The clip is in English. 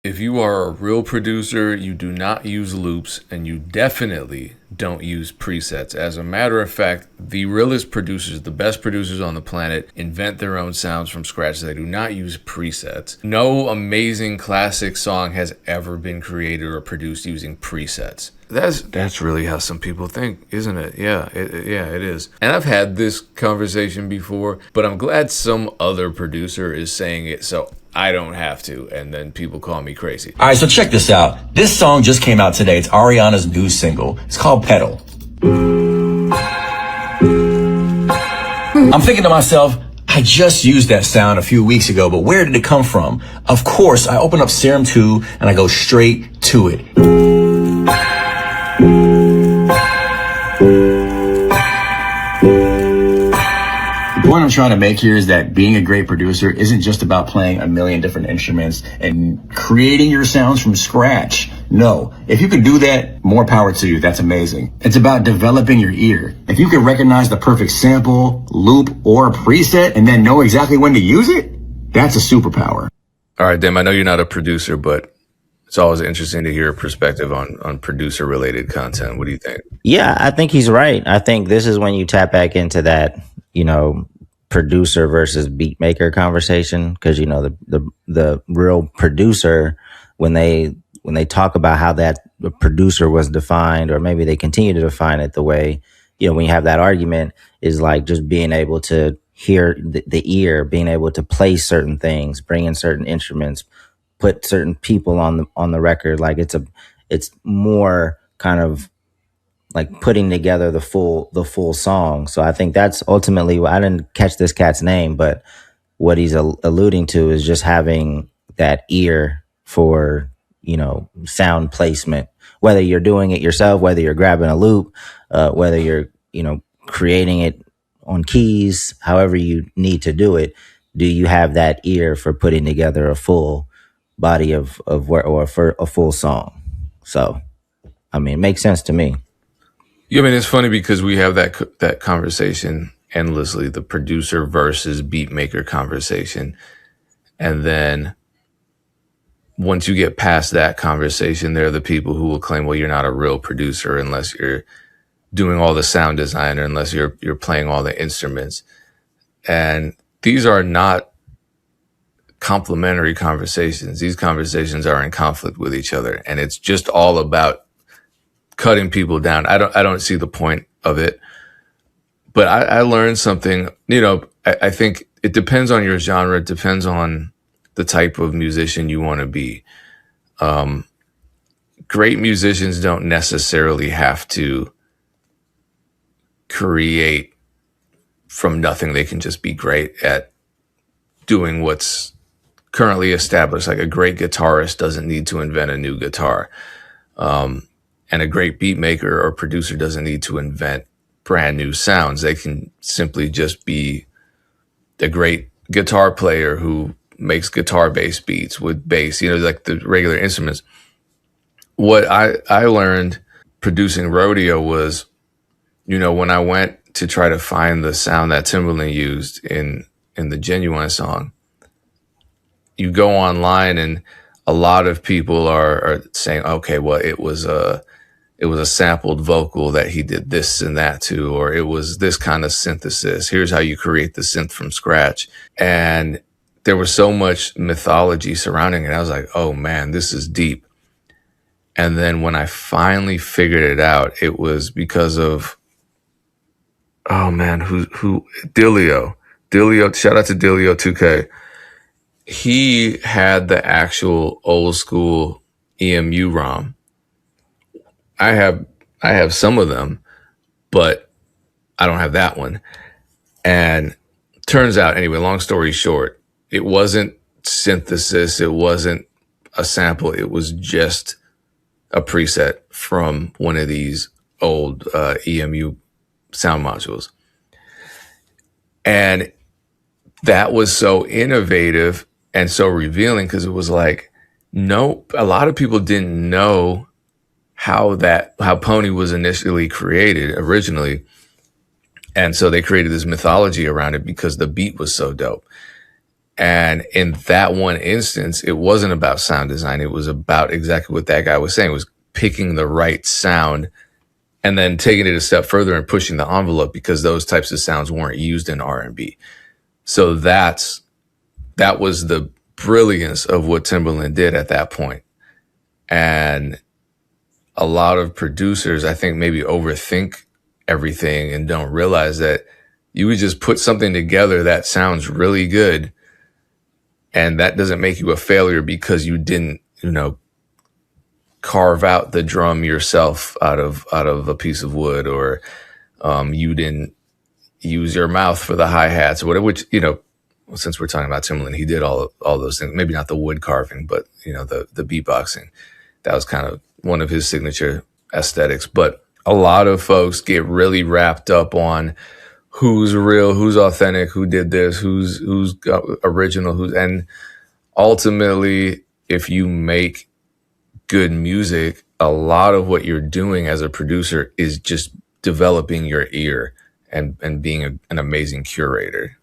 If you are a real producer, you do not use loops and you definitely don't use presets. As a matter of fact, the realest producers, the best producers on the planet, invent their own sounds from scratch. They do not use presets. No amazing classic song has ever been created or produced using presets. That's really how some people think, isn't it? Yeah, it is. And I've had this conversation before, but I'm glad some other producer is saying it so I don't have to, and then people call me crazy. All right, so check this out. This song just came out today. It's Ariana's new single. It's called Pedal. I'm thinking to myself, I just used that sound a few weeks ago, but where did it come from? Of course, I open up Serum 2 and I go straight to it. The point I'm trying to make here is that being a great producer isn't just about playing a million different instruments and creating your sounds from scratch. No, if you can do that, more power to you. That's amazing. It's about developing your ear. If you can recognize the perfect sample, loop, or preset and then know exactly when to use it, that's a superpower. All right, Dim, I know you're not a producer, but it's always interesting to hear a perspective on producer-related content. What do you think? Yeah, I think he's right. I think this is when you tap back into that, producer versus beat maker conversation, because the real producer, when they talk about how that producer was defined, or maybe they continue to define it the way, when you have that argument, is like just being able to hear the ear, being able to play certain things, bring in certain instruments, put certain people on the record. Like it's more kind of like putting together the full song. So I think that's ultimately, I didn't catch this cat's name, but what he's alluding to is just having that ear for, sound placement, whether you're doing it yourself, whether you're grabbing a loop, whether you're, creating it on keys, however you need to do it. Do you have that ear for putting together a full body of work, or for a full song? So, I mean, it makes sense to me. Yeah, I mean, it's funny because we have that conversation endlessly, the producer versus beat maker conversation. And then once you get past that conversation, there are the people who will claim, well, you're not a real producer unless you're doing all the sound design, or unless you're playing all the instruments. And these are not complementary conversations. These conversations are in conflict with each other. And it's just all about cutting people down. I don't see the point of it. But I learned something, I think it depends on your genre. It depends on the type of musician you want to be. Great musicians don't necessarily have to create from nothing. They can just be great at doing what's currently established. Like a great guitarist doesn't need to invent a new guitar. And a great beat maker or producer doesn't need to invent brand new sounds. They can simply just be a great guitar player who makes guitar-based beats with bass, like the regular instruments. What I learned producing Rodeo was, when I went to try to find the sound that Timbaland used in the Genuine song, you go online and a lot of people are saying, okay, well, it was a sampled vocal that he did this and that to, or it was this kind of synthesis. Here's how you create the synth from scratch. And there was so much mythology surrounding it. I was like, oh man, this is deep. And then when I finally figured it out, it was because of, oh man, who Dilio, shout out to Dilio 2K. He had the actual old school EMU ROM. I have some of them, but I don't have that one. And turns out, anyway, long story short, it wasn't synthesis. It wasn't a sample. It was just a preset from one of these old EMU sound modules. And that was so innovative and so revealing, because it was like, no, a lot of people didn't know how Pony was initially created originally. And so they created this mythology around it because the beat was so dope. And in that one instance, it wasn't about sound design. It was about exactly what that guy was saying, was picking the right sound and then taking it a step further and pushing the envelope, because those types of sounds weren't used in R&B. So that was the brilliance of what Timbaland did at that point. And a lot of producers, I think, maybe overthink everything and don't realize that you would just put something together that sounds really good, and that doesn't make you a failure because you didn't, carve out the drum yourself out of a piece of wood, or you didn't use your mouth for the hi-hats or whatever, which, since we're talking about Timbaland, he did all those things. Maybe not the wood carving, but the beatboxing. That was kind of one of his signature aesthetics. But a lot of folks get really wrapped up on who's real, who's authentic, who did this, who's original, and ultimately, if you make good music, a lot of what you're doing as a producer is just developing your ear and being an amazing curator.